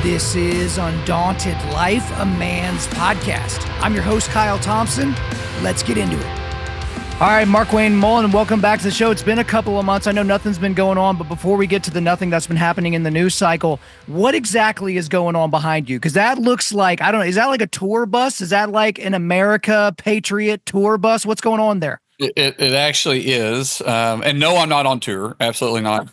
This is Undaunted.Life, a man's podcast. I'm your host, Kyle Thompson. Let's get into it. All right, MARKWAYNE MULLIN, welcome back to the show. It's been a couple of months. I know nothing's been going on, but before we get to the nothing that's been happening in the news cycle, what exactly is going on behind you? Because that looks like, I don't know, is that like a tour bus? Is that like an America Patriot tour bus? What's going on there? It actually is. And no, I'm not on tour. Absolutely not.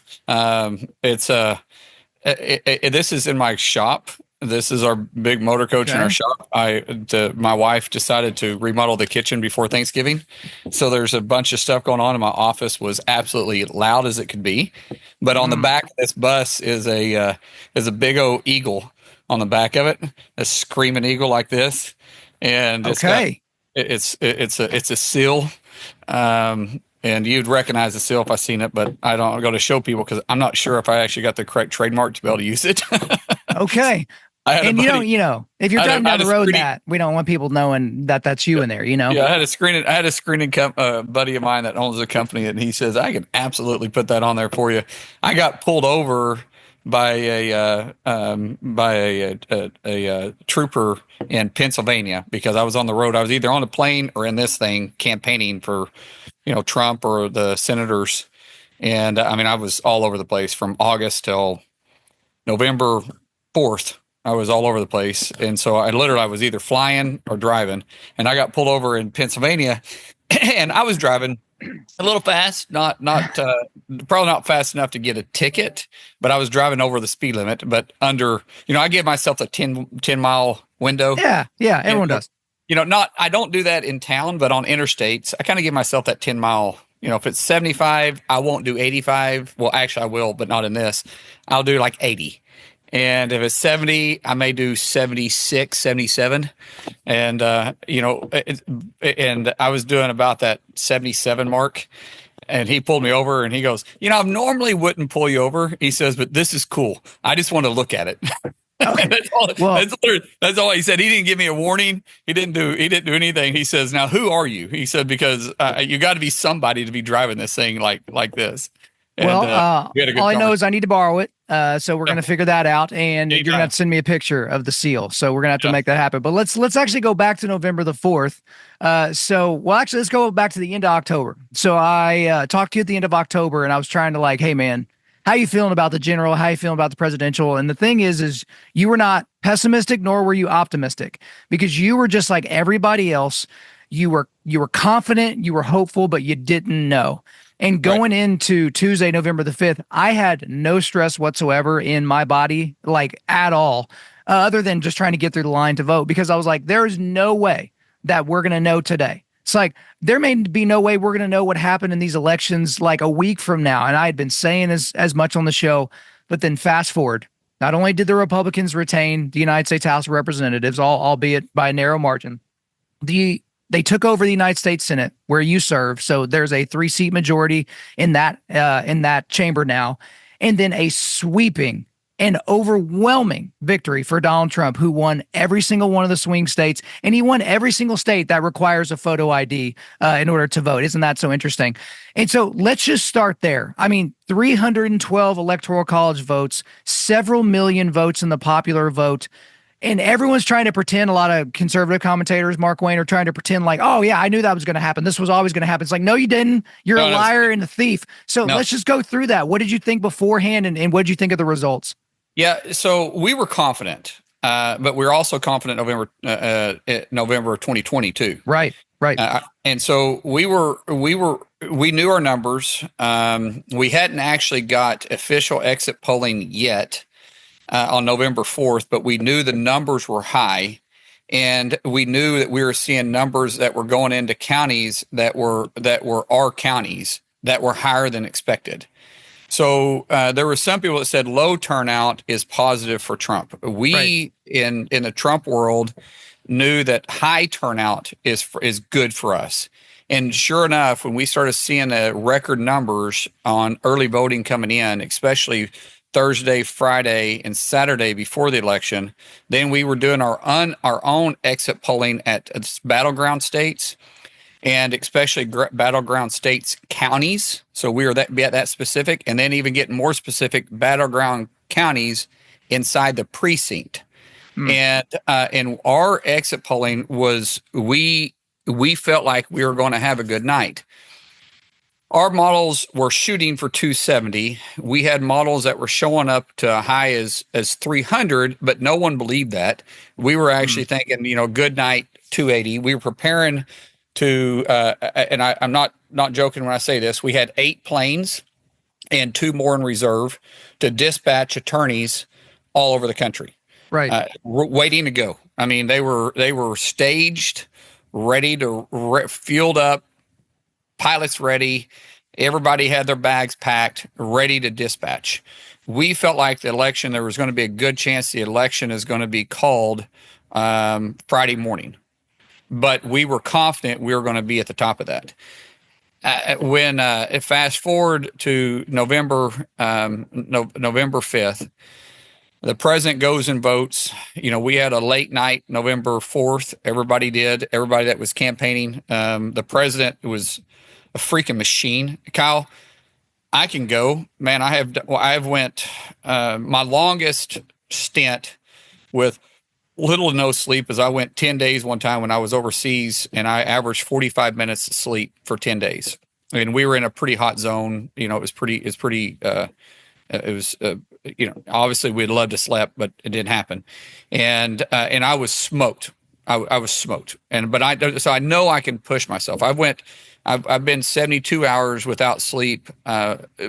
This is in my shop. This is our big motor coach in our shop. My wife decided to remodel the kitchen before Thanksgiving. So there's a bunch of stuff going on in my office. Was absolutely loud as it could be. But on the back of this bus is a big old eagle on the back of it, a screaming eagle like this. And it's a seal. And you'd recognize the seal if I seen it, but I don't go to show people because I'm not sure if I actually got the correct trademark to be able to use it. Okay. And you know, if you're driving down the road, we don't want people knowing that that's you in there, you know? Yeah, I had a screening buddy of mine that owns a company, and he says, I can absolutely put that on there for you. I got pulled over by a trooper in Pennsylvania because I was on the road. I was either on a plane or in this thing campaigning for, Trump or the senators. And I was all over the place from August till November 4th. I was all over the place. And so I was either flying or driving, and I got pulled over in Pennsylvania and I was driving a little fast, not probably not fast enough to get a ticket, but I was driving over the speed limit, but under, I give myself a 10 mile window. Yeah. Everyone does. I don't do that in town, but on interstates, I kind of give myself that 10 mile, if it's 75, I won't do 85. Well, actually I will, but not in this. I'll do like 80. And if it's 70, I may do 76, 77. And, and I was doing about that 77 mark. And he pulled me over and he goes, I normally wouldn't pull you over. He says, but this is cool. I just want to look at it. Okay. That's all he said. He didn't give me a warning. He didn't do anything. He says, now, who are you? He said, because you got to be somebody to be driving this thing like this. And, all I know is I need to borrow it. So we're going to figure that out, and you're going to have to send me a picture of the seal. So we're going to have to make that happen. But let's actually go back to November the 4th. Let's go back to the end of October. So I talked to you at the end of October, and I was trying to hey, man, how you feeling about the general? How you feeling about the presidential? And the thing is you were not pessimistic, nor were you optimistic, because you were just like everybody else. You were confident, you were hopeful, but you didn't know. And going into Tuesday, November the 5th, I had no stress whatsoever in my body, at all, other than just trying to get through the line to vote, because I was like, there's no way that we're going to know today. It's like, there may be no way we're going to know what happened in these elections a week from now. And I had been saying as much on the show, but then fast forward, not only did the Republicans retain the United States House of Representatives, albeit by a narrow margin, they took over the United States Senate where you serve. So there's a 3-seat majority in that chamber now. And then a sweeping and overwhelming victory for Donald Trump, who won every single one of the swing states. And he won every single state that requires a photo ID in order to vote. Isn't that so interesting? And so let's just start there. 312 electoral college votes, several million votes in the popular vote. And everyone's trying to pretend, a lot of conservative commentators, MARKWAYNE, are trying to pretend oh, yeah, I knew that was going to happen. This was always going to happen. It's like, no, you didn't. You're a liar and a thief. So let's just go through that. What did you think beforehand, and what did you think of the results? Yeah, so we were confident, but we were also confident November of 2022. Right. And so we knew our numbers. We hadn't actually got official exit polling yet. On November 4th, but we knew the numbers were high, and we knew that we were seeing numbers that were going into counties that were our counties that were higher than expected. So there were some people that said low turnout is positive for Trump. We in the Trump world knew that high turnout is good for us. And sure enough, when we started seeing the record numbers on early voting coming in, especially Thursday, Friday, and Saturday before the election, then we were doing our own exit polling at battleground states, and especially battleground states counties. So we were that specific, and then even getting more specific, battleground counties inside the precinct. And our exit polling was, we felt like we were going to have a good night. Our models were shooting for 270. We had models that were showing up to high as 300, but no one believed that. We were actually thinking, good night, 280. We were preparing to, and I'm not joking when I say this. We had 8 planes and 2 more in reserve to dispatch attorneys all over the country. Right. Waiting to go. I mean, they were staged, ready to fueled up, pilots ready. Everybody had their bags packed, ready to dispatch. We felt like the election, there was going to be a good chance the election is going to be called Friday morning. But we were confident we were going to be at the top of that. When fast forward to November 5th, the president goes and votes. We had a late night, November 4th. Everybody that was campaigning. The president was a freaking machine. Kyle, I can go, man. I've went, my longest stint with little to no sleep is I went 10 days one time when I was overseas, and I averaged 45 minutes of sleep for 10 days. And we were in a pretty hot zone. It was obviously we'd love to sleep, but it didn't happen. And I was smoked. I was smoked. So I know I can push myself. I've been 72 hours without sleep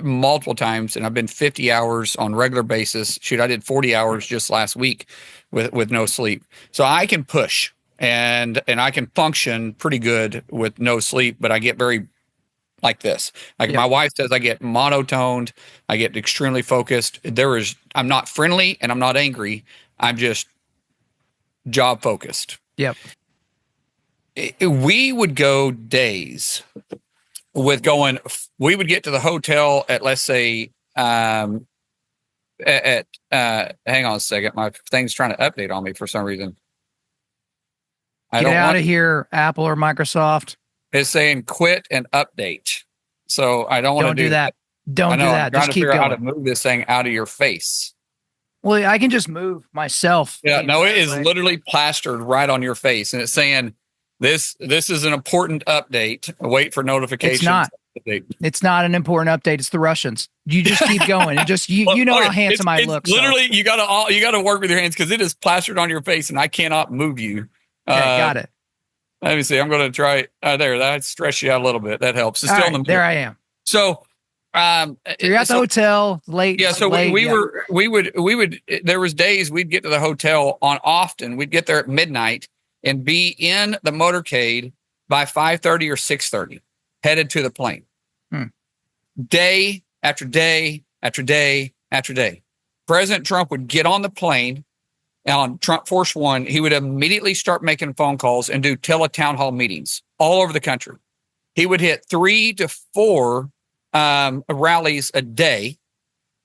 multiple times, and I've been 50 hours on regular basis. Shoot, I did 40 hours just last week with no sleep. So I can push and I can function pretty good with no sleep, but I get very like this. My wife says I get monotoned, I get extremely focused. I'm not friendly and I'm not angry. I'm just job focused. Yep. We would go days we would get to the hotel at, let's say, hang on a second. My thing's trying to update on me for some reason. Get out of here, Apple or Microsoft. It's saying quit and update. So I don't want to do that. Don't do that. Just keep going. How to move this thing out of your face. Well, I can just move myself. Yeah, no, it is literally plastered right on your face, and it's saying this is an important update. Wait for notifications. It's not. It's not an important update. It's the Russians. You just keep going. And just you know how handsome I look. Literally, you gotta work with your hands because it is plastered on your face, and I cannot move you. Okay, got it. Let me see. I'm going to try there. That stretch you out a little bit. That helps. It's still in the middle. There I am. So, you're at the hotel late. Yeah. So we would. There was days we'd get to the hotel often. We'd get there at midnight and be in the motorcade by 5:30 or 6:30, headed to the plane. Day after day after day after day. President Trump would get on the plane. On Trump Force One, he would immediately start making phone calls and do teletown hall meetings all over the country. He would hit 3 to 4 rallies a day.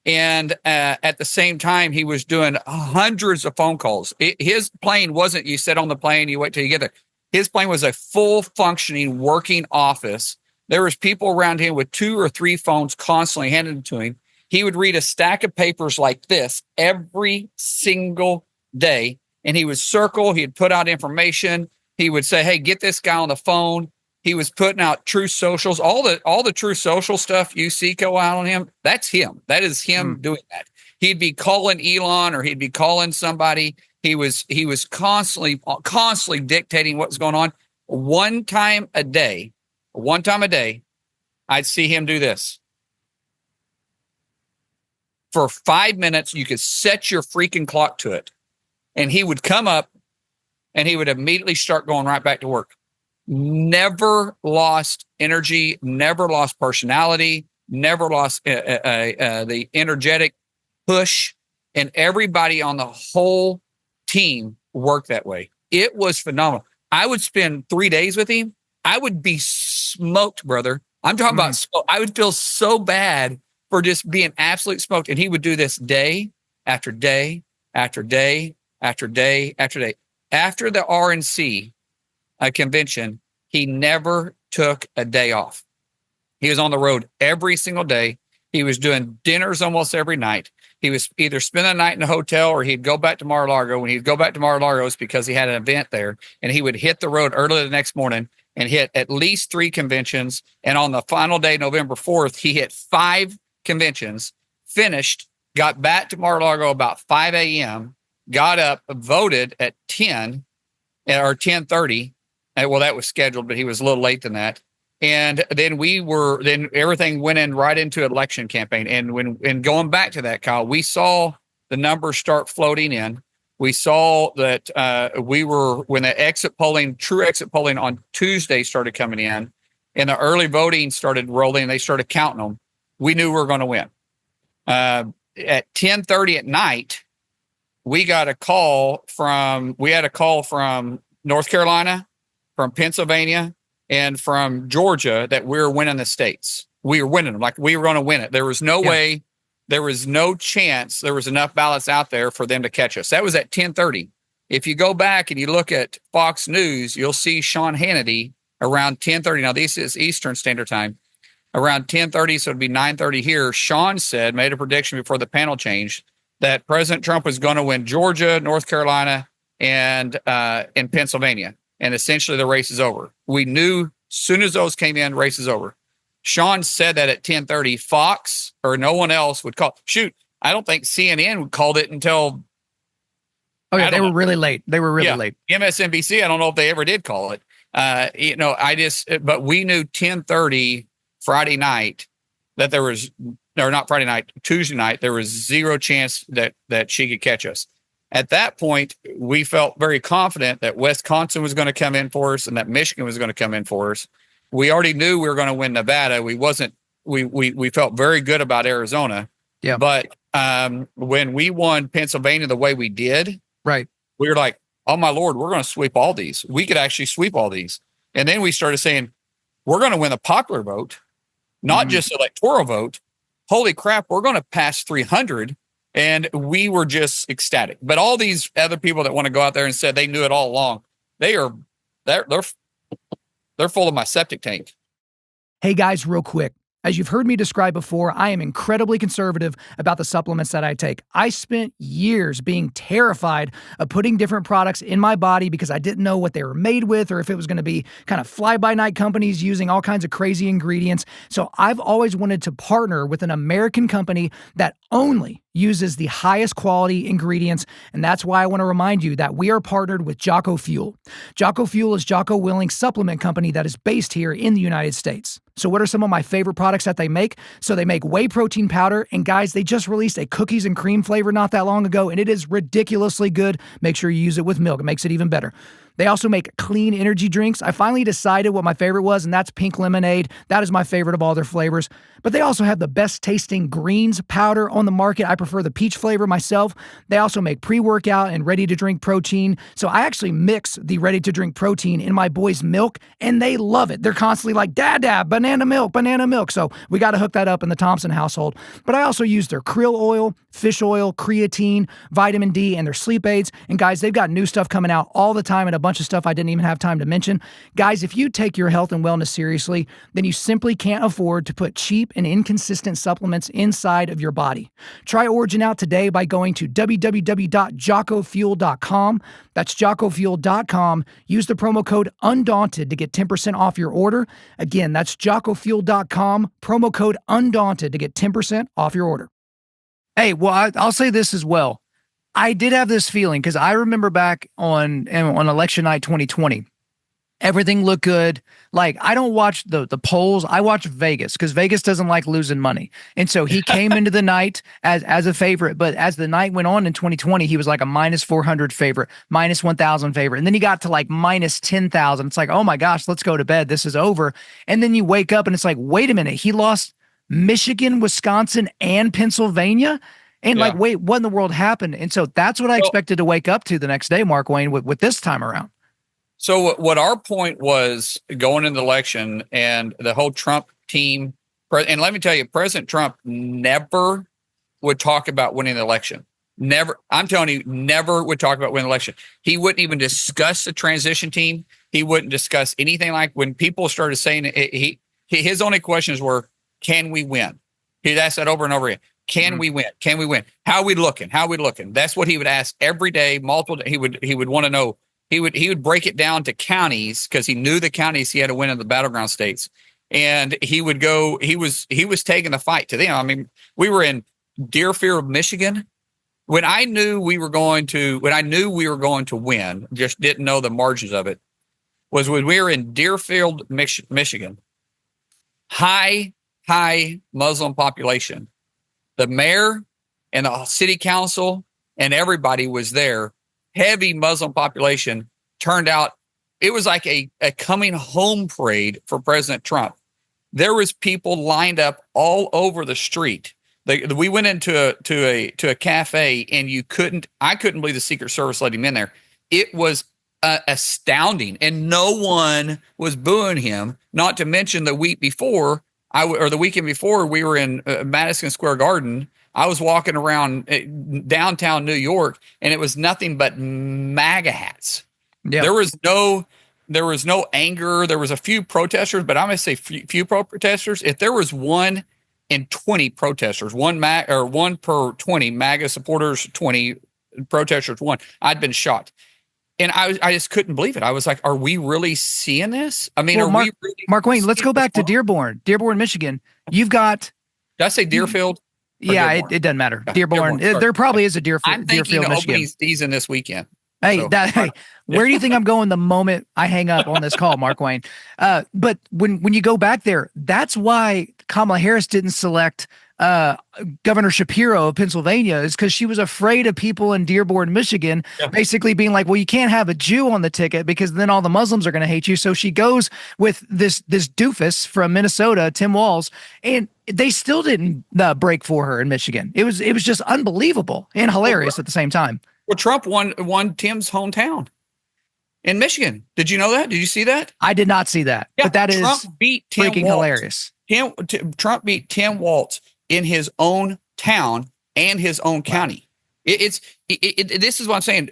And at the same time, he was doing hundreds of phone calls. His plane wasn't, you sit on the plane, you wait till you get there. His plane was a full functioning working office. There was people around him with 2 or 3 phones constantly handed to him. He would read a stack of papers like this every single day, and he would circle, he'd put out information, he would say, hey, get this guy on the phone. He was putting out Truth Socials, all the Truth Social stuff you see go out on him. That's him. That is him doing that. He'd be calling Elon, or he'd be calling somebody. He was constantly dictating what's going on. One time a day, I'd see him do this. For 5 minutes, you could set your freaking clock to it. And he would come up and he would immediately start going right back to work. Never lost energy, never lost personality, never lost the energetic push. And everybody on the whole team worked that way. It was phenomenal. I would spend 3 days with him. I would be smoked, brother. I'm talking about smoke. I would feel so bad for just being absolute smoked. And he would do this day after day after day after day after day. After the RNC convention, he never took a day off. He was on the road every single day. He was doing dinners almost every night. He was either spending the night in a hotel or he'd go back to Mar-a-Lago. When he'd go back to Mar-a-Lago, it's because he had an event there, and he would hit the road early the next morning and hit at least 3 conventions. And on the final day, November 4th, he hit 5 conventions, finished, got back to Mar-a-Lago about 5 a.m., got up, voted at 10 or 10:30. Well, that was scheduled, but he was a little late than that. And then then everything went in right into election campaign. And going back to that, Kyle, we saw the numbers start floating in. We saw that when the true exit polling on Tuesday started coming in and the early voting started rolling, they started counting them. We knew we were going to win. At 10:30 at night, we had a call from North Carolina, from Pennsylvania, and from Georgia that we were winning the states. We were winning them. Like, we were going to win it. There was no way, there was no chance there was enough ballots out there for them to catch us. That was at 10:30. If you go back and you look at Fox News, you'll see Sean Hannity around 10:30. Now, this is Eastern Standard Time. Around 10:30, so it'd be 9:30 here. Sean made a prediction before the panel changed that President Trump was going to win Georgia, North Carolina, and Pennsylvania. And essentially the race is over. We knew as soon as those came in, race is over. Sean said that at 10:30, Fox or no one else would call. Shoot, I don't think CNN called it until. Okay, they were really late. They were really late. MSNBC, I don't know if they ever did call it. But we knew 10:30 Friday night that there was, or not Friday night, Tuesday night, there was zero chance that she could catch us. At that point, we felt very confident that Wisconsin was going to come in for us and that Michigan was going to come in for us. We already knew we were going to win Nevada. We felt very good about Arizona. Yeah. But when we won Pennsylvania the way we did, right, we were like, oh my Lord, we're going to sweep all these. We could actually sweep all these. And then we started saying, we're going to win a popular vote, not just electoral vote. Holy crap, we're going to pass 300. And we were just ecstatic. But all these other people that want to go out there and said they knew it all along, they're full of my septic tank. Hey guys, real quick. As you've heard me describe before, I am incredibly conservative about the supplements that I take. I spent years being terrified of putting different products in my body because I didn't know what they were made with or if it was going to be kind of fly-by-night companies using all kinds of crazy ingredients. So I've always wanted to partner with an American company that only uses the highest quality ingredients, and that's why I want to remind you that we are partnered with Jocko Fuel. Jocko Fuel is Jocko Willing's supplement company that is based here in the United States. So what are some of my favorite products that they make? So they make whey protein powder, and guys, they just released a cookies and cream flavor not that long ago, and it is ridiculously good. Make sure you use it with milk. It makes it even better. They also make clean energy drinks. I finally decided what my favorite was, and that's pink lemonade. That is my favorite of all their flavors. But they also have the best tasting greens powder on the market. I prefer the peach flavor myself. They also make pre-workout and ready-to-drink protein. So I actually mix the ready-to-drink protein in my boys' milk, and they love it. They're constantly like, Dad, banana milk, banana milk. So we got to hook that up in the Thompson household. But I also use their krill oil, fish oil, creatine, vitamin D, and their sleep aids. And guys, they've got new stuff coming out all the time and a bunch of stuff I didn't even have time to mention. Guys, if you take your health and wellness seriously, then you simply can't afford to put cheap and inconsistent supplements inside of your body. Try Origin out today by going to www.jockofuel.com. That's jockofuel.com. Use the promo code Undaunted to get 10% off your order. Again, that's jockofuel.com, promo code Undaunted to get 10% off your order. Hey, well, I'll say this as well. I did have this feeling because I remember back on election night 2020, everything looked good. Like, I don't watch the polls. I watch Vegas because Vegas doesn't like losing money. And so he came into the night as a favorite. But as the night went on in 2020, he was like a minus 400 favorite, minus 1,000 favorite. And then he got to like minus 10,000. It's like, oh my gosh, let's go to bed. This is over. And then you wake up and it's like, wait a minute. He lost Michigan, Wisconsin, and Pennsylvania. And like, wait, what in the world happened? And so that's what I expected to wake up to the next day, Mark Wayne, with this time around. So what our point was going into the election and the whole Trump team, and let me tell you, President Trump never would talk about winning the election. Never. I'm telling you, never would talk about winning the election. He wouldn't even discuss the transition team. He wouldn't discuss anything. Like, when people started saying it, his only questions were, can we win? He'd ask that over and over again. Can we win? Can we win? How are we looking? How are we looking? That's what he would ask every day, multiple. He would want to know. He would break it down to counties because he knew the counties he had to win in the battleground states. And he would go. He was taking the fight to them. I mean, we were in Deerfield, Michigan. When I knew we were going to win, just didn't know the margins of it, was when we were in Deerfield, Michigan. High Muslim population. The mayor and the city council and everybody was there. Heavy Muslim population. Turned out it was like a coming home parade for President Trump. There was people lined up all over the street. We went into a cafe and I couldn't believe the Secret Service let him in there. It was astounding, and no one was booing him. Not to mention the weekend before, we were in Madison Square Garden. I was walking around downtown New York, and it was nothing but MAGA hats. Yeah. There was no anger. There was a few protesters, but I'm going to say few protesters. If there was 1 in 20 protesters, one per 20 MAGA supporters, 20 protesters, 1, I'd been shocked. And I just couldn't believe it. I was like, are we really seeing this? I mean, MarkWayne, let's go back to Dearborn, Michigan. You've got. Did I say Deerfield? Yeah, it doesn't matter. Dearborn. There probably is a Deerfield, Michigan. Opening season this weekend. Hey, where do you think I'm going the moment I hang up on this call, MarkWayne? But when you go back there, that's why Kamala Harris didn't select Governor Shapiro of Pennsylvania, is because she was afraid of people in Dearborn, Michigan, basically being like, well, you can't have a Jew on the ticket because then all the Muslims are going to hate you. So she goes with this doofus from Minnesota, Tim Walz, and they still didn't break for her in Michigan. It was just unbelievable and hilarious at the same time. Well, Trump won Tim's hometown in Michigan. Did you know that? Did you see that? I did not see that. Yeah, but that Trump beat Tim freaking Walz. Hilarious. Trump beat Tim Walz in his own town and his own county. This is what I'm saying.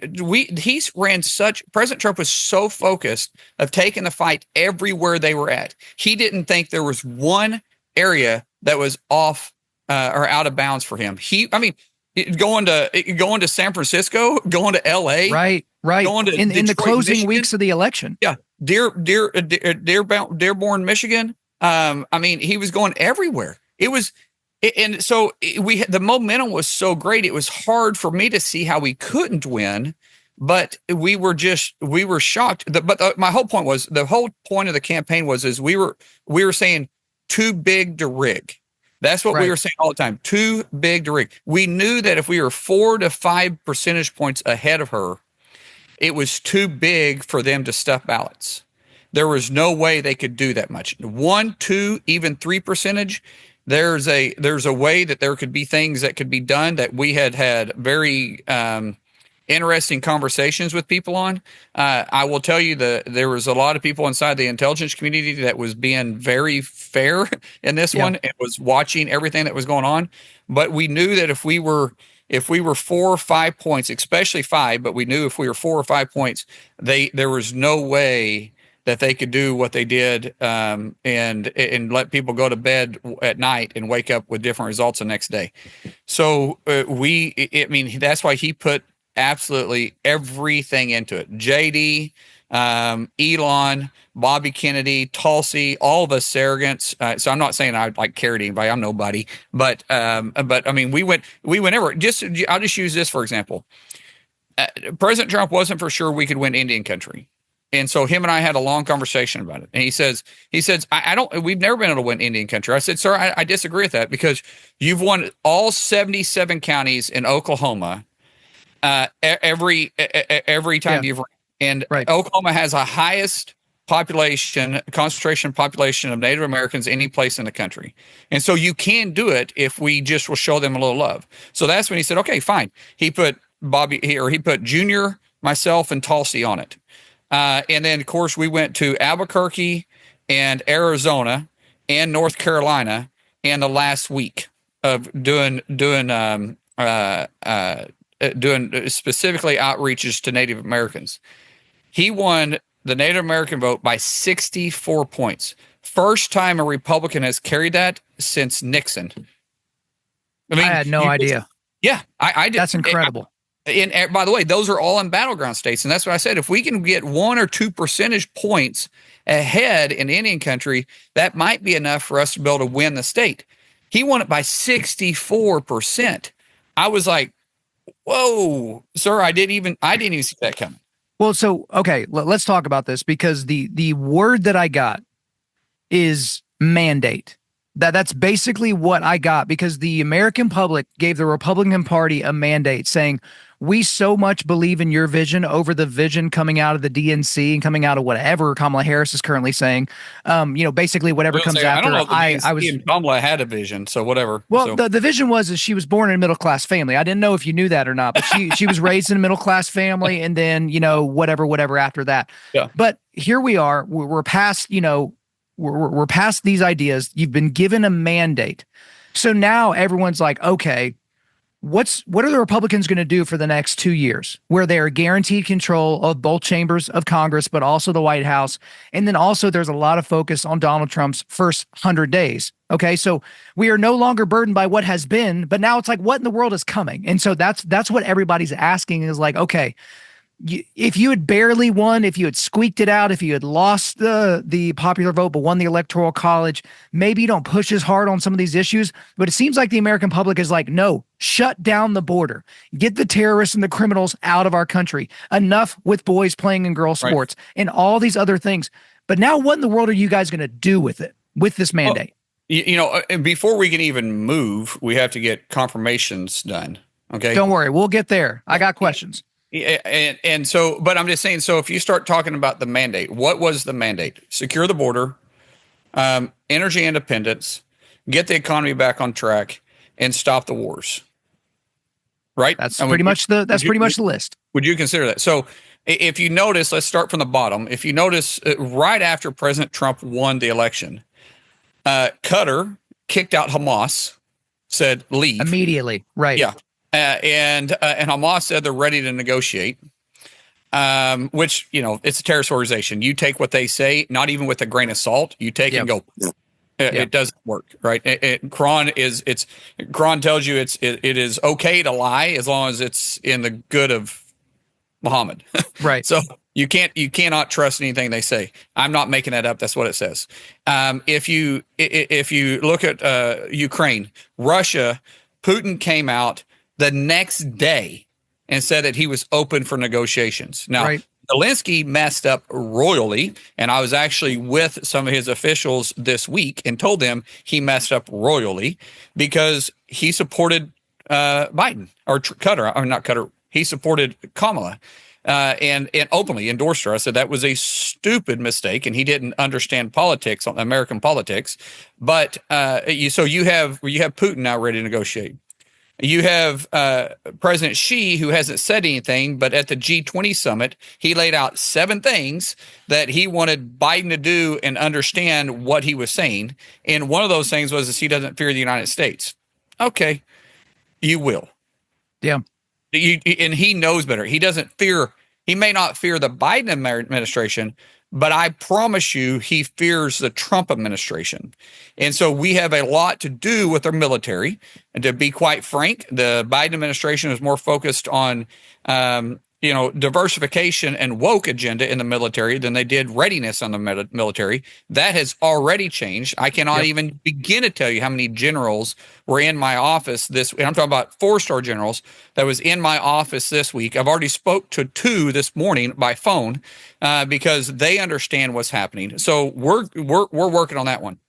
President Trump was so focused of taking the fight everywhere they were at. He didn't think there was one area that was off or out of bounds for him. Going to San Francisco, going to LA, right. Going to in the closing Michigan. Weeks of the election. Yeah. Dearborn, Michigan. He was going everywhere. The momentum was so great. It was hard for me to see how we couldn't win, but we were shocked. My whole point was, the whole point of the campaign was we were saying too big to rig. That's what we were saying all the time. Too big to rig. We knew that if we were 4 to 5 percentage points ahead of her, it was too big for them to stuff ballots. There was no way they could do that much. 1, 2, even 3 percentage. There's a way that there could be things that could be done that we had very interesting conversations with people on. I will tell you there was a lot of people inside the intelligence community that was being very fair in this one and was watching everything that was going on. But we knew that if we were 4 or 5 points, especially 5, but we knew if we were 4 or 5 points, there was no way that they could do what they did and let people go to bed at night and wake up with different results the next day. So that's why he put absolutely everything into it. JD, Elon, Bobby Kennedy, Tulsi, all of us surrogates. So I'm not saying I carried anybody. I'm nobody. But we went everywhere. I'll just use this for example. President Trump wasn't for sure we could win Indian country. And so him and I had a long conversation about it. And he says, we've never been able to win Indian country. I said, sir, I disagree with that because you've won all 77 counties in Oklahoma every time you've run. And Oklahoma has the highest concentration population of Native Americans any place in the country. And so you can do it if we just will show them a little love. So that's when he said, okay, fine. He put he put Junior, myself, and Tulsi on it. And then, of course, we went to Albuquerque and Arizona and North Carolina in the last week of doing specifically outreaches to Native Americans. He won the Native American vote by 64 points. First time a Republican has carried that since Nixon. I mean, I had no idea. Yeah, I did. That's incredible. And by the way, those are all in battleground states. And that's what I said. If we can get 1 or 2 percentage points ahead in Indian country, that might be enough for us to be able to win the state. He won it by 64%. I was like, whoa, sir, I didn't even see that coming. Well, so, okay, let's talk about this, because the word that I got is mandate. That's basically what I got, because the American public gave the Republican Party a mandate saying, we so much believe in your vision over the vision coming out of the DNC and coming out of whatever Kamala Harris is currently saying. Basically whatever comes after. I don't know if I was. Kamala had a vision, so whatever. Well, so. The vision was that she was born in a middle class family. I didn't know if you knew that or not, but she was raised in a middle class family, and then whatever after that. Yeah. But here we are. We're past we're past these ideas. You've been given a mandate, so now everyone's like, okay, what are the Republicans going to do for the next 2 years, where they are guaranteed control of both chambers of Congress, but also the White House? And then also there's a lot of focus on Donald Trump's first 100 days. Okay. So we are no longer burdened by what has been, but now it's like, what in the world is coming? And so that's what everybody's asking, is like, okay, if you had barely won, if you had squeaked it out, if you had lost the popular vote but won the Electoral College, maybe you don't push as hard on some of these issues. But it seems like the American public is like, no, shut down the border, get the terrorists and the criminals out of our country. Enough with boys playing in girls' sports and all these other things. But now, what in the world are you guys going to do with it, with this mandate? Well, before we can even move, we have to get confirmations done. Okay, don't worry, we'll get there. I got questions. And so, but I'm just saying, so if you start talking about the mandate, what was the mandate? Secure the border, energy independence, get the economy back on track, and stop the wars. Right? That's pretty much the list. Would you consider that? So if you notice, let's start from the bottom. If you notice, right after President Trump won the election, Qatar kicked out Hamas, said leave immediately. Right. Yeah. And Hamas said they're ready to negotiate, which, it's a terrorist organization. You take what they say, not even with a grain of salt, you take it and go, it doesn't work, right? Quran tells you it is okay to lie as long as it's in the good of Muhammad. Right. So you cannot trust anything they say. I'm not making that up. That's what it says. If you look at Ukraine, Russia, Putin came out the next day and said that he was open for negotiations. Now, Zelensky messed up royally, and I was actually with some of his officials this week and told them he messed up royally because he supported Biden or Qatar, or not Qatar. He supported Kamala and openly endorsed her. I said that was a stupid mistake, and he didn't understand politics, American politics. But you have Putin now ready to negotiate. You have President Xi, who hasn't said anything, but at the G20 summit, he laid out 7 things that he wanted Biden to do and understand what he was saying. And one of those things was that he doesn't fear the United States. Okay, you will. Yeah. And he knows better. He may not fear the Biden administration, but I promise you he fears the Trump administration. And so we have a lot to do with our military. And to be quite frank, the Biden administration is more focused on diversification and woke agenda in the military than they did readiness on the military. That has already changed. I cannot even begin to tell you how many generals were in my office and I'm talking about 4-star generals that was in my office this week. I've already spoke to 2 this morning by phone because they understand what's happening. So we're working on that one.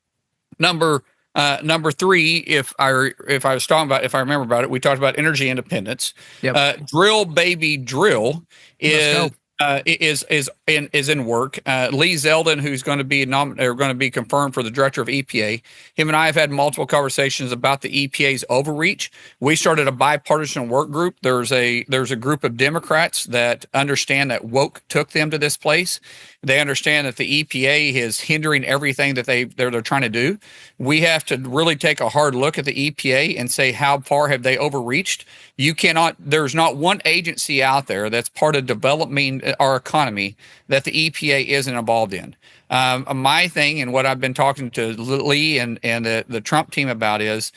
Number 3, if I remember about it, we talked about energy independence. Drill baby drill is in work. Lee Zeldin, who's going to be confirmed for the director of EPA, him and I have had multiple conversations about the EPA's overreach. We started a bipartisan work group. There's a group of Democrats that understand that woke took them to this place. They understand that the EPA is hindering everything that they're trying to do. We have to really take a hard look at the EPA and say, how far have they overreached? There's not one agency out there that's part of developing our economy that the EPA isn't involved in. My thing and what I've been talking to Lee and the Trump team about is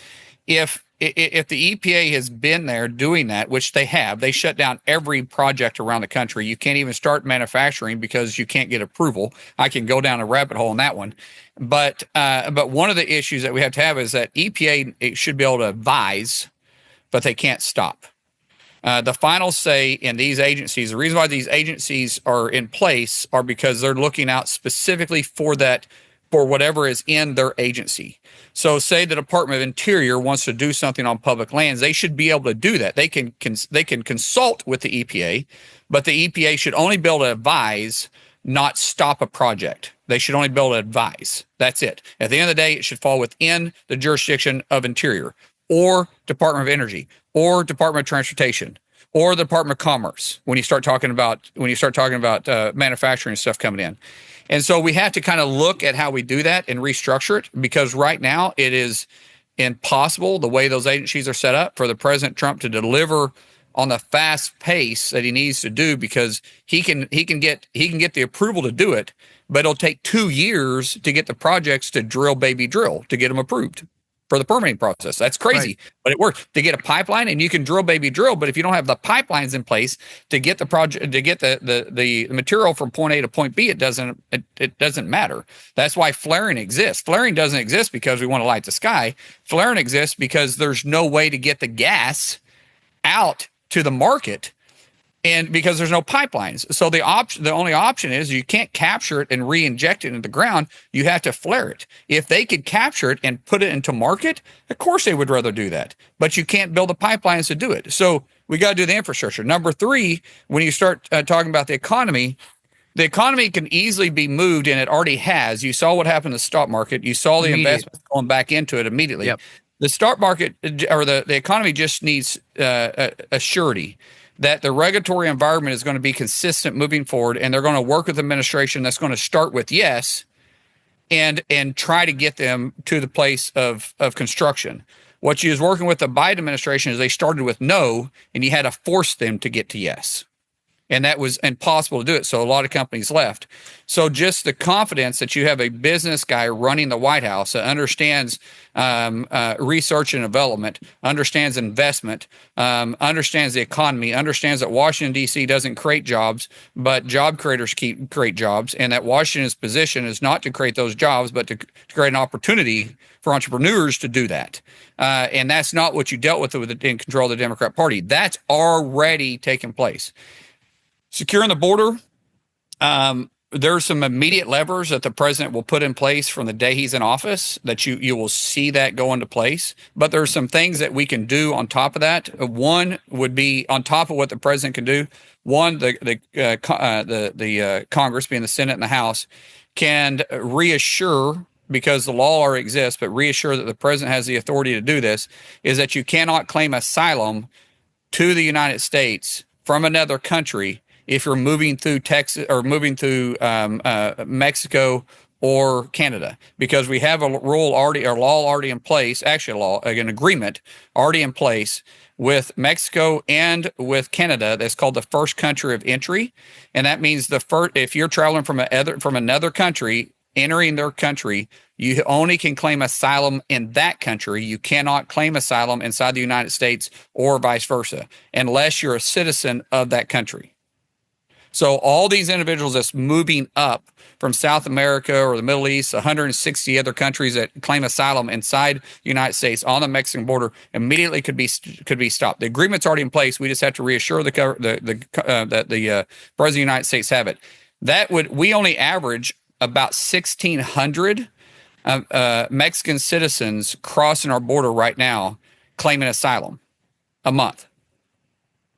if if the EPA has been there doing that, which they have, they shut down every project around the country. You can't even start manufacturing because you can't get approval. I can go down a rabbit hole on that one. But one of the issues that we have to have is that EPA it should be able to advise, but they can't stop. The final say in these agencies, the reason why these agencies are in place are because they're looking out specifically for that, for whatever is in their agency. So say the Department of Interior wants to do something on public lands, they should be able to do that. They can consult with the EPA, but the EPA should only be able to advise, not stop a project. They should only be able to advise. That's it. At the end of the day, it should fall within the jurisdiction of Interior or Department of Energy or Department of Transportation or the Department of Commerce when you start talking about manufacturing stuff coming in. And so we have to kind of look at how we do that and restructure it, because right now it is impossible, the way those agencies are set up, for the President Trump to deliver on the fast pace that he needs to do, because he can get the approval to do it, but it'll take 2 years to get the projects to drill to get them approved for the permitting process. That's crazy, right? But it works. To get a pipeline, and you can drill, but if you don't have the pipelines in place to get the project, to get the material from point A to point B, it doesn't matter. That's why flaring exists. Flaring doesn't exist because we want to light the sky. Flaring exists because there's no way to get the gas out to the market, and because there's no pipelines. So the only option is you can't capture it and re-inject it into the ground. You have to flare it. If they could capture it and put it into market, of course they would rather do that. But you can't build the pipelines to do it. So we got to do the infrastructure. Number 3, when you start talking about the economy can easily be moved, and it already has. You saw what happened to the stock market. You saw the investments going back into it immediately. Yep. The stock market, or the economy, just needs a surety that the regulatory environment is going to be consistent moving forward, and they're going to work with the administration that's going to start with yes and try to get them to the place of construction. What you was working with the Biden administration is they started with no, and you had to force them to get to yes. And that was impossible to do it. So a lot of companies left. So just the confidence that you have a business guy running the White House that understands research and development, understands investment, understands the economy, understands that Washington, D.C. doesn't create jobs, but job creators create jobs, and that Washington's position is not to create those jobs, but to create an opportunity for entrepreneurs to do that. And that's not what you dealt with in control of the Democrat Party. That's already taken place. Securing the border, there's some immediate levers that the president will put in place from the day he's in office that you will see that go into place. But there's some things that we can do on top of that. One would be on top of what the president can do. One, the Congress, being the Senate and the House, can reassure, because the law already exists, but reassure that the president has the authority to do this, is that you cannot claim asylum to the United States from another country if you're moving through Texas or moving through Mexico or Canada, because we have a law already in place, an agreement already in place with Mexico and with Canada that's called the first country of entry. And that means if you're traveling from another country, entering their country, you only can claim asylum in that country. You cannot claim asylum inside the United States or vice versa, unless you're a citizen of that country. So all these individuals that's moving up from South America or the Middle East, 160 other countries that claim asylum inside the United States on the Mexican border, immediately could be stopped. The agreement's already in place. We just have to reassure that the President of the United States have it. We only average about 1,600 Mexican citizens crossing our border right now claiming asylum a month.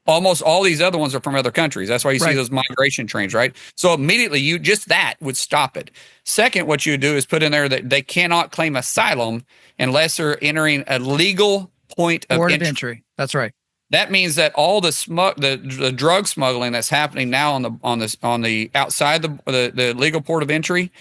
Almost all these other ones are from other countries. That's why you see those migration trains, right? So immediately that would stop it. Second, what you would do is put in there that they cannot claim asylum unless they're entering a legal point of entry. That's right. That means that all the drug smuggling that's happening now on the outside the legal port of entry,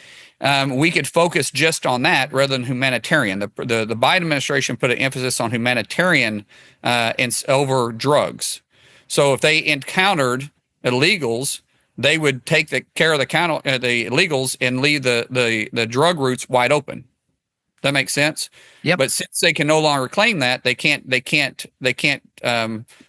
we could focus just on that rather than humanitarian. The Biden administration put an emphasis on humanitarian over drugs. So if they encountered illegals, they would take care of the illegals and leave the drug routes wide open. That makes sense. Yep. But since they can no longer claim that, they can't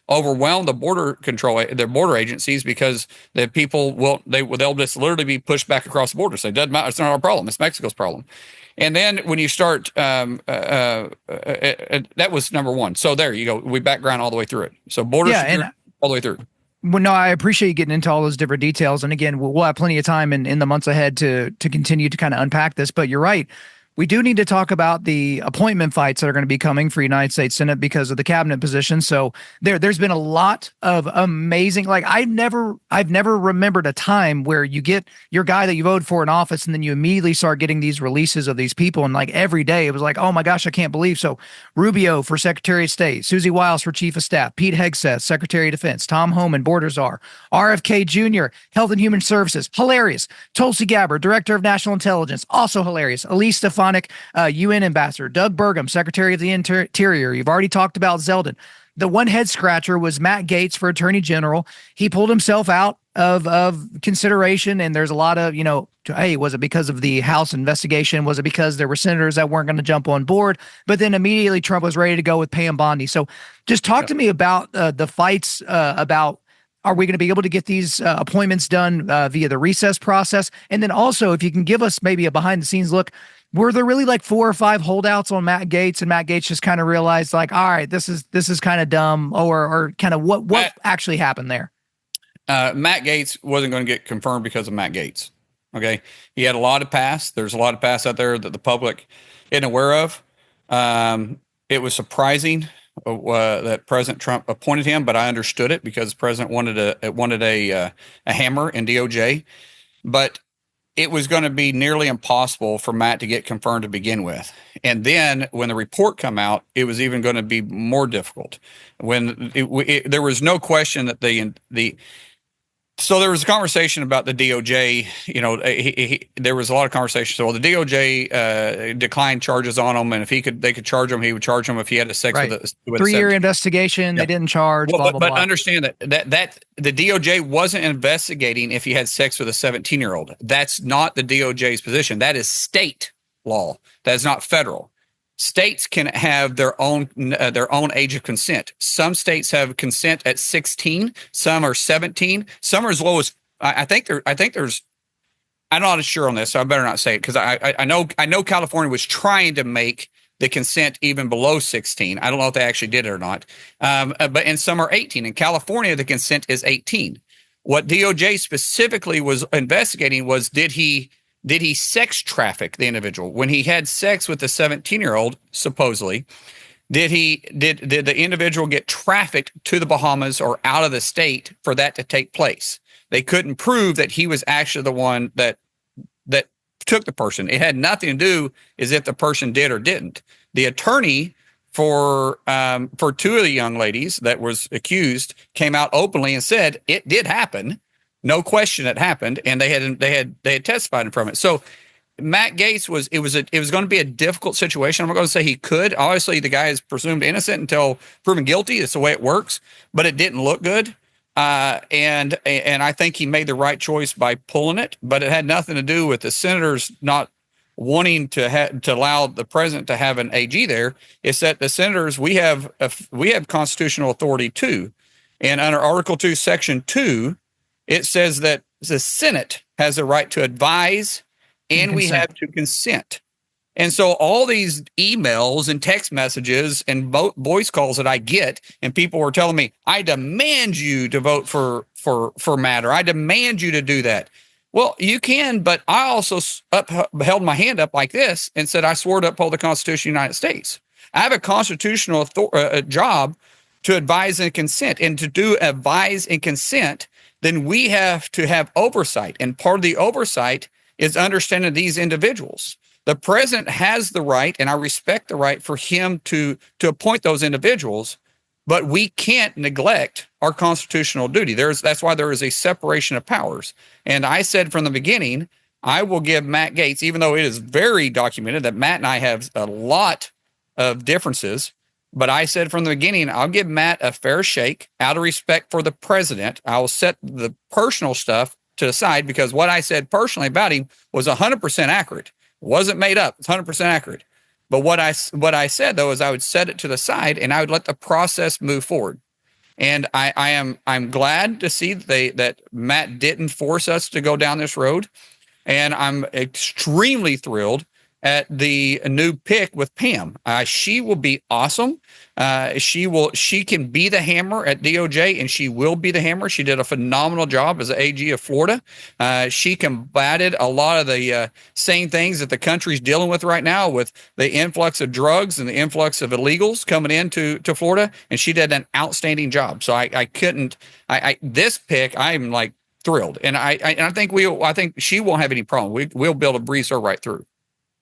overwhelm the border agencies, because the people they'll just literally be pushed back across the border. So it doesn't matter. It's not our problem. It's Mexico's problem. And then when you start, that was number one. So there you go. We background all the way through it. So border security all the way through. Well, no, I appreciate you getting into all those different details. And again, we'll have plenty of time in the months ahead to continue to kind of unpack this. But you're right. We do need to talk about the appointment fights that are going to be coming for United States Senate because of the cabinet position. So there's been a lot of amazing, like I've never remembered a time where you get your guy that you voted for in office and then you immediately start getting these releases of these people. And like every day it was like, oh my gosh, I can't believe. So Rubio for Secretary of State, Susie Wiles for Chief of Staff, Pete Hegseth, Secretary of Defense, Tom Homan, Border Czar, RFK Jr., Health and Human Services, hilarious. Tulsi Gabbard, Director of National Intelligence, also hilarious. Elise Stefanik, UN Ambassador, Doug Burgum, Secretary of the Interior. You've already talked about Zeldin. The one head scratcher was Matt Gaetz for Attorney General. He pulled himself out of consideration, and there's a lot of, hey, was it because of the House investigation? Was it because there were senators that weren't going to jump on board? But then immediately Trump was ready to go with Pam Bondi. So just talk to me about the fights about, are we going to be able to get these appointments done via the recess process? And then also, if you can give us maybe a behind the scenes look, were there really like 4 or 5 holdouts on Matt Gaetz, and Matt Gaetz just kind of realized like, all right, this is kind of dumb, or kind of what actually happened there? Matt Gaetz wasn't going to get confirmed because of Matt Gaetz. Okay. He had a lot of past. There's a lot of past out there that the public isn't aware of. It was surprising that President Trump appointed him, but I understood it because the president wanted a hammer in DOJ. But it was going to be nearly impossible for Matt to get confirmed to begin with. And then when the report come out, it was even going to be more difficult. When there was no question that so there was a conversation about the DOJ. There was a lot of conversation. So the DOJ declined charges on him, and if they could charge him, he would charge him if he had a sex with a 3-year investigation. Yeah. They didn't charge. Well, blah, but blah. Understand that the DOJ wasn't investigating if he had sex with a 17-year-old. That's not the DOJ's position. That is state law. That is not federal. States can have their own age of consent. Some states have consent at 16. Some are 17. Some are as low as I think there's. I'm not sure on this, so I better not say it because I know California was trying to make the consent even below 16. I don't know if they actually did it or not. And some are 18. In California, the consent is 18. What DOJ specifically was investigating was did he sex traffic the individual when he had sex with the 17-year-old? Supposedly, did the individual get trafficked to the Bahamas or out of the state for that to take place? They couldn't prove that he was actually the one that took the person. It had nothing to do as if the person did or didn't. The attorney for 2 of the young ladies that was accused came out openly and said it did happen. No question it happened, and they had testified from it. So Matt Gaetz was going to be a difficult situation. I'm not going to say he could. Obviously, the guy is presumed innocent until proven guilty. It's the way it works, but it didn't look good. And I think he made the right choice by pulling it, but it had nothing to do with the senators not wanting to allow the president to have an AG there. It's that the senators, we have constitutional authority too, and under Article 2, Section 2. It says that the Senate has the right to advise and we have to consent. And so all these emails and text messages and voice calls that I get, and people were telling me, I demand you to vote for Matt, or I demand you to do that. Well, you can, but I also held my hand up like this and said, I swore to uphold the Constitution of the United States. I have a constitutional job to advise and consent, and to do advise and consent, then we have to have oversight. And part of the oversight is understanding these individuals. The president has the right, and I respect the right for him to appoint those individuals, but we can't neglect our constitutional duty. That's why there is a separation of powers. And I said from the beginning, I will give Matt Gaetz, even though it is very documented that Matt and I have a lot of differences, but I said from the beginning, I'll give Matt a fair shake out of respect for the president. I will set the personal stuff to the side because what I said personally about him was 100% accurate. It wasn't made up. It's 100% accurate. But what I said though is I would set it to the side and I would let the process move forward. And I'm glad to see that Matt didn't force us to go down this road. And I'm extremely thrilled at the new pick with Pam. She will be awesome. She can be the hammer at DOJ, and she will be the hammer. She did a phenomenal job as the AG of Florida. She combated a lot of the same things that the country's dealing with right now, with the influx of drugs and the influx of illegals coming into Florida, and she did an outstanding job. So this pick, I'm like thrilled, and I think she won't have any problem. We'll be able to breeze her right through.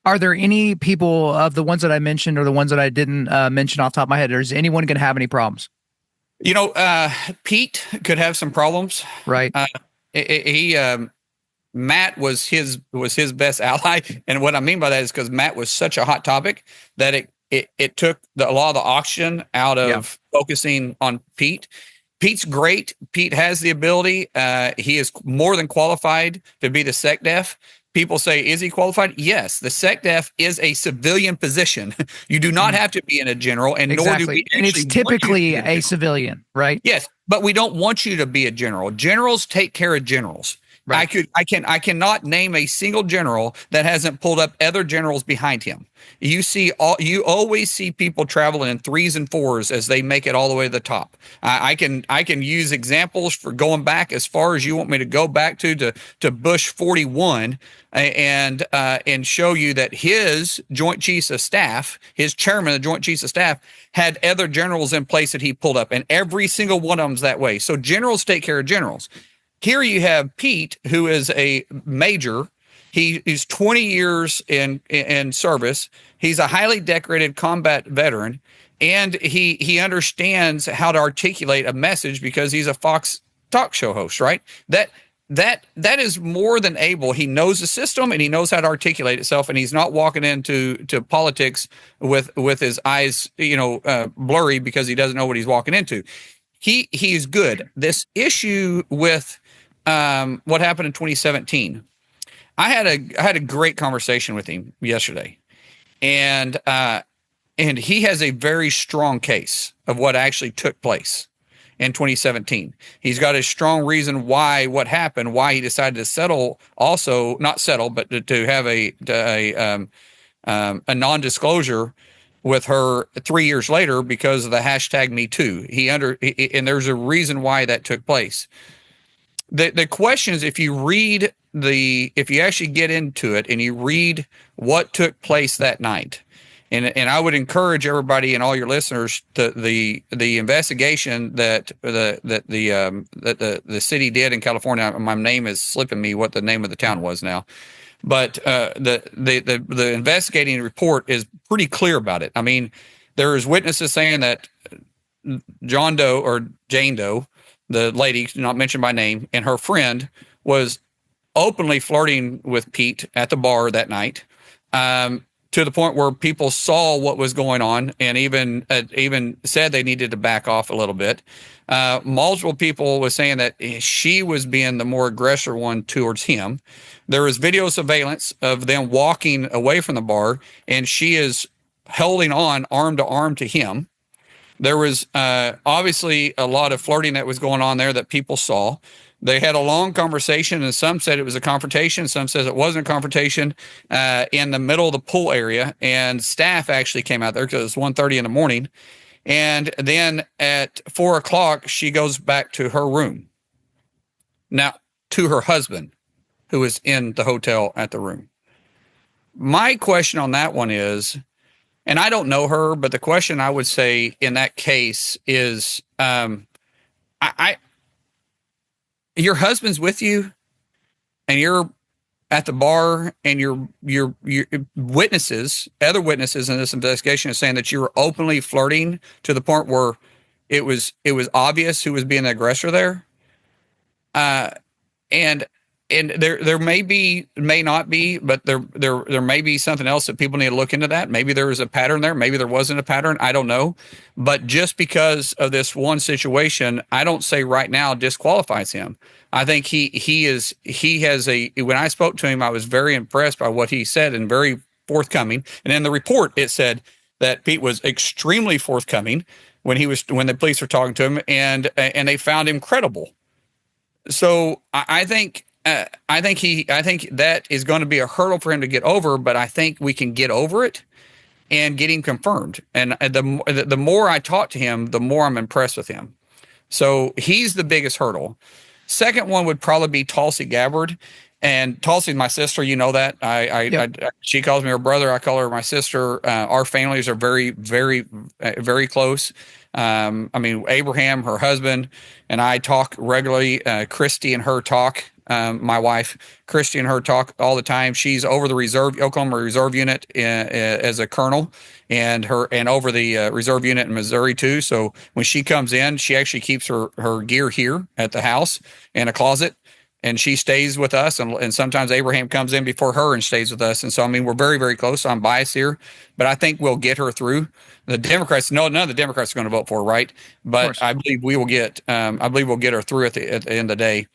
Are there any people of the ones that I mentioned or the ones that I didn't mention off the top of my head? Is anyone going to have any problems? Pete could have some problems. Right. Matt was his best ally, and what I mean by that is because Matt was such a hot topic that it took a lot of the oxygen out of focusing on Pete. Pete's great. Pete has the ability. He is more than qualified to be the SecDef. People say, is he qualified? Yes. The SecDef is a civilian position. You do not have to be in a general, and nor do we. And it's typically a civilian, right? Yes, but we don't want you to be a general. Generals take care of generals. Right. I cannot name a single general that hasn't pulled up other generals behind him. You always see people traveling in 3s and 4s as they make it all the way to the top. I can use examples for going back as far as you want me to go back to Bush 41 and show you that his Joint Chiefs of Staff, his chairman of the Joint Chiefs of Staff, had other generals in place that he pulled up, and every single one of them's that way. So generals take care of generals. Here you have Pete, who is a major. He's 20 years in service. He's a highly decorated combat veteran, and he understands how to articulate a message because he's a Fox talk show host, right? That is more than able. He knows the system and he knows how to articulate itself, and he's not walking into politics with his eyes, blurry because he doesn't know what he's walking into. He's good. This issue with what happened in 2017. I had a great conversation with him yesterday, and he has a very strong case of what actually took place in 2017. He's got a strong reason why what happened, why he decided to settle. Also, not settle, but to have a non-disclosure with her 3 years later because of the hashtag Me Too. And there's a reason why that took place. The question is, if you actually get into it and you read what took place that night, and I would encourage everybody and all your listeners to the investigation that the city did in California. My name is slipping me what the name of the town was now, but the investigating report is pretty clear about it. I mean, there is witnesses saying that John Doe or Jane Doe, the lady not mentioned by name, and her friend was openly flirting with Pete at the bar that night, to the point where people saw what was going on and even said they needed to back off a little bit. Multiple people was saying that she was being the more aggressor one towards him. There was video surveillance of them walking away from the bar, and she is holding on arm to arm to him. There was obviously a lot of flirting that was going on there that people saw. They had a long conversation, and some said it was a confrontation. Some says it wasn't a confrontation in the middle of the pool area, and staff actually came out there because it was 1:30 in the morning. And then at 4 o'clock, she goes back to her room. Now, to her husband, who was in the hotel at the room. My question on that one is, and I don't know her, but the question I would say in that case is, your husband's with you, and you're at the bar, and your witnesses, other witnesses in this investigation, are saying that you were openly flirting to the point where it was obvious who was being the aggressor there. And there may not be, but there may be something else that people need to look into that. Maybe there was a pattern there. Maybe there wasn't a pattern. I don't know. But just because of this one situation, I don't say right now disqualifies him. I think he has when I spoke to him, I was very impressed by what he said and very forthcoming. And in the report, it said that Pete was extremely forthcoming when the police were talking to him, and they found him credible. So I think that is going to be a hurdle for him to get over, but I think we can get over it and get him confirmed. And the more I talk to him, the more I'm impressed with him. So he's the biggest hurdle. Second one would probably be Tulsi Gabbard. And Tulsi, my sister, you know that. She calls me her brother. I call her my sister. Our families are very, very, very close. I mean, Abraham, her husband, and I talk regularly. Christy and her talk. My wife, Christy, and her talk all the time. She's over the Oklahoma Reserve Unit as a colonel, and over the Reserve Unit in Missouri too. So when she comes in, she actually keeps her gear here at the house in a closet. And she stays with us, and sometimes Abraham comes in before her and stays with us. And so, I mean, we're very, very close. So I'm biased here, but I think we'll get her through. The Democrats, none of the Democrats are going to vote for her, right? But I believe we will get. I believe we'll get her through at the end of the day.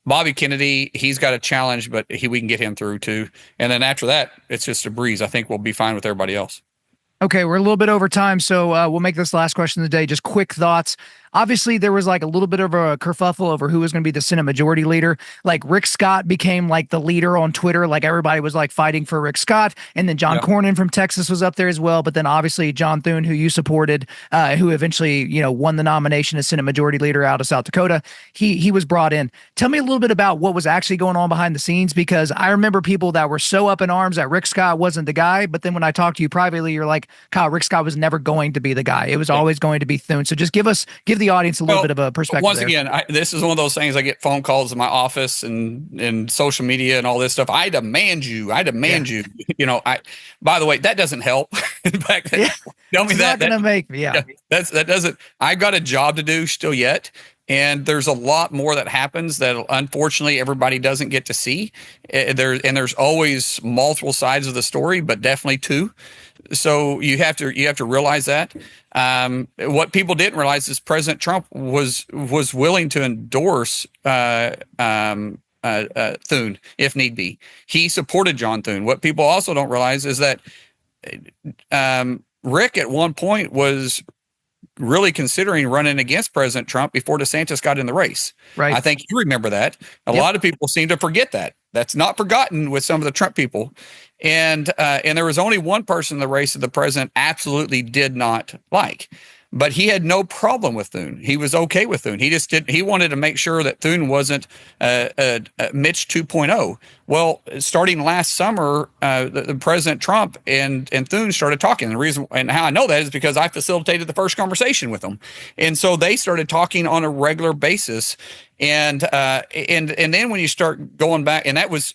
Bobby Kennedy, he's got a challenge, but we can get him through too. And then after that, it's just a breeze. I think we'll be fine with everybody else. Okay, we're a little bit over time, so we'll make this last question of the day. Just quick thoughts. Obviously, there was like a little bit of a kerfuffle over who was going to be the Senate Majority Leader. Like Rick Scott became like the leader on Twitter. Like everybody was like fighting for Rick Scott, and then John Cornyn from Texas was up there as well. But then obviously John Thune, who you supported, who eventually won the nomination as Senate Majority Leader out of South Dakota, he was brought in. Tell me a little bit about what was actually going on behind the scenes, because I remember people that were so up in arms that Rick Scott wasn't the guy. But then when I talked to you privately, you're like, Kyle, Rick Scott was never going to be the guy. It was always going to be Thune. So just give the audience a little bit of a perspective. Once again, this is one of those things. I get phone calls in my office and social media and all this stuff. I demand you. You. By the way, that doesn't help. In fact, tell me it's not going to make me. That doesn't. I've got a job to do still yet. And there's a lot more that happens that unfortunately everybody doesn't get to see. There's always multiple sides of the story, but definitely two. So you have to realize that. What people didn't realize is President Trump was willing to endorse Thune if need be. He supported John Thune. What people also don't realize is that Rick at one point was really considering running against President Trump before DeSantis got in the race. Right. I think you remember that. A lot of people seem to forget that. That's not forgotten with some of the Trump people. And there was only one person in the race that the president absolutely did not like. But he had no problem with Thune. He was okay with Thune. He wanted to make sure that Thune wasn't Mitch 2.0. Well, starting last summer, the President Trump and Thune started talking. The reason and how I know that is because I facilitated the first conversation with them, and so they started talking on a regular basis. And then when you start going back, and that was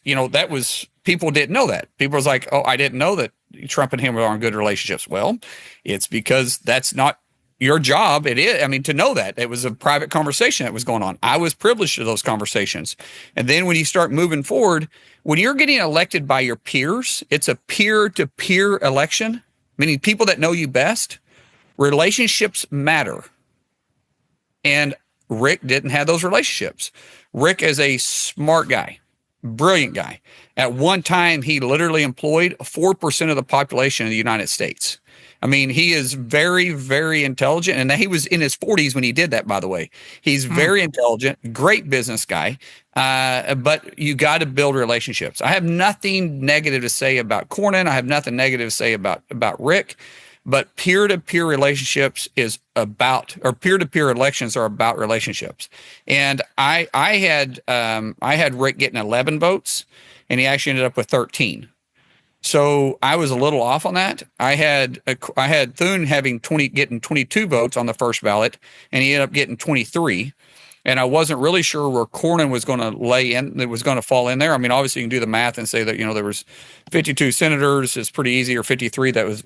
people didn't know that. People was like, oh, I didn't know that Trump and him were on good relationships. Well, it's because that's not your job. It is. I mean, to know that it was a private conversation that was going on. I was privileged to those conversations. And then when you start moving forward, when you're getting elected by your peers, it's a peer-to-peer election, meaning people that know you best. Relationships matter. And Rick didn't have those relationships. Rick is a smart guy, brilliant guy. At one time, he literally employed 4% of the population of the United States. I mean, he is very, very intelligent. And he was in his 40s when he did that, by the way. He's very intelligent, great business guy. But you got to build relationships. I have nothing negative to say about Cornyn. I have nothing negative to say about Rick. But peer-to-peer relationships peer-to-peer elections are about relationships. And I had Rick getting 11 votes, and he actually ended up with 13. So I was a little off on that. I had Thune getting 22 votes on the first ballot, and he ended up getting 23. And I wasn't really sure where Cornyn was going to lay in. It was going to fall in there. I mean, obviously you can do the math and say that there was 52 senators. It's pretty easy, or 53. There was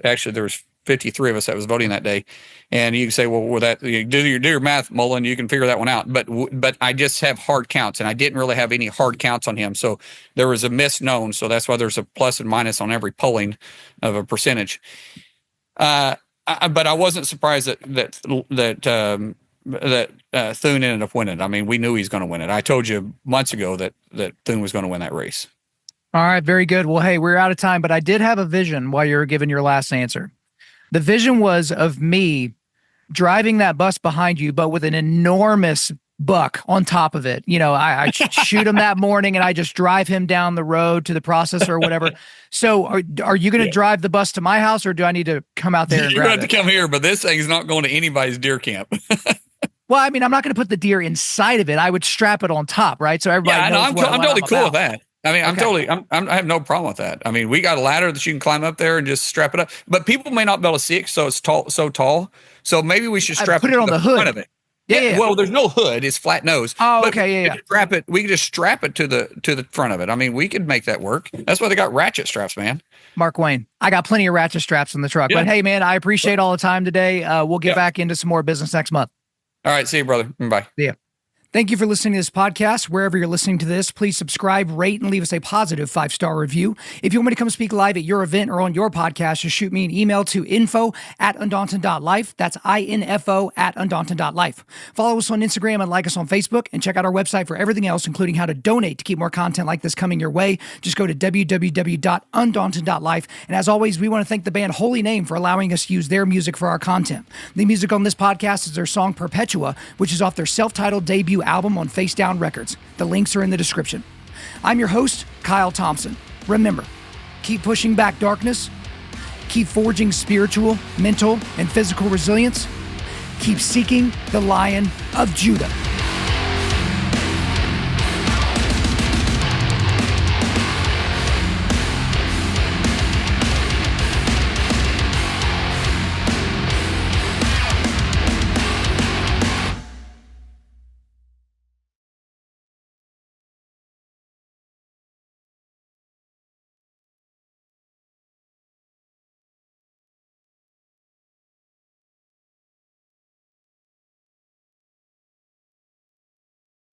53 of us that was voting that day. And you can say, well, with that, do your math, Mullen. You can figure that one out. But I just have hard counts, and I didn't really have any hard counts on him. So there was a misnown. So that's why there's a plus and minus on every polling of a percentage. But I wasn't surprised that Thune ended up winning. I mean, we knew he was going to win it. I told you months ago that Thune was going to win that race. All right, very good. Well, hey, we're out of time, but I did have a vision while you were giving your last answer. The vision was of me driving that bus behind you, but with an enormous buck on top of it. I shoot him that morning and I just drive him down the road to the processor or whatever. So are you going to drive the bus to my house, or do I need to come out there and You're grab going to have to come here, but this thing is not going to anybody's deer camp. Well, I mean, I'm not going to put the deer inside of it. I would strap it on top, right? So everybody knows I'm totally cool with that. I mean, Okay. I have no problem with that. I mean, we got a ladder that you can climb up there and just strap it up, but people may not be able to see it. So it's so tall. So maybe we should strap put it on the hood front of it. Yeah. Well, there's no hood. It's flat nose. Oh, okay. Yeah. Strap it. We can just strap it to the front of it. I mean, we could make that work. That's why they got ratchet straps, man. Mark Wayne, I got plenty of ratchet straps in the truck, but hey, man, I appreciate all the time today. We'll get back into some more business next month. All right. See you, brother. Bye. See ya. Thank you for listening to this podcast. Wherever you're listening to this, please subscribe, rate, and leave us a positive 5-star review. If you want me to come speak live at your event or on your podcast, just shoot me an email to info@Undaunted.Life. That's info@Undaunted.Life. Follow us on Instagram and like us on Facebook, and check out our website for everything else, including how to donate to keep more content like this coming your way. Just go to www.Undaunted.Life. And as always, we want to thank the band Holy Name for allowing us to use their music for our content. The music on this podcast is their song Perpetua, which is off their self-titled debut album on Face Down Records. The links are in the description. I'm your host, Kyle Thompson. Remember, keep pushing back darkness, keep forging spiritual, mental, and physical resilience, keep seeking the Lion of Judah.